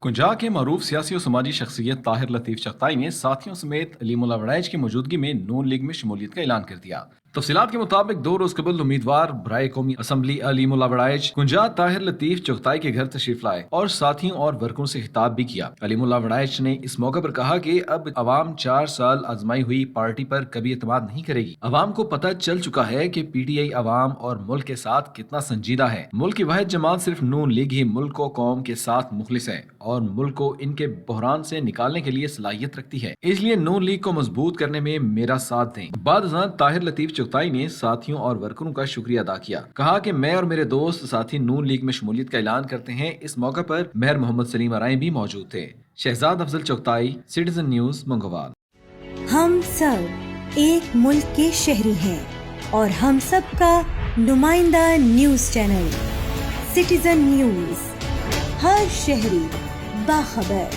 कुंजा के मरूफ सियासी और समाजी शख्सियत ताहिर लतीफ चगताई ने साथियों समेत अलीमुल्लाह वड़ाइच की मौजूदगी में नून लीग में शमूलियत का ऐलान कर दिया। तफसीलात के मुताबिक 2 रोज कबल उम्मीदवार बराए कौमी असम्बली अलीमुल्लाह वड़ाइच कुंजा ताहिर लतीफ चगताई के घर तशरीफ लाए और साथियों और वर्करों से खिताब भी किया। अलीमुल्लाह वड़ाइच ने इस मौके पर कहा कि अब अवाम 4 साल आजमाई हुई पार्टी पर कभी एतमाद नहीं करेगी। अवाम को पता चल चुका है कि पीटीआई अवाम और मुल्क के साथ कितना संजीदा है। मुल्क की वाहिद जमात सिर्फ नून लीग ही मुल्क को कौम के साथ मुखलिस है और मुल्क को इनके बहरान से निकालने के लिए सलाहियत रखती है, इसलिए नून लीग को मजबूत करने में मेरा साथ दें। बाद ताहिर लतीफ चगताई ने साथियों और वर्करों का शुक्रिया अदा किया। कहा कि मैं और मेरे दोस्त साथी नून लीग में शमूलियत का ऐलान करते हैं। इस मौके पर मेहर मोहम्मद सलीम अराई भी मौजूद थे। Shahzad Afzal Chughtai, citizen news, Mangowal. हम सब एक मुल्क के शहरी हैं और हम सब का नुमाइंदा न्यूज चैनल सिटीजन न्यूज, हर शहरी बाखबर।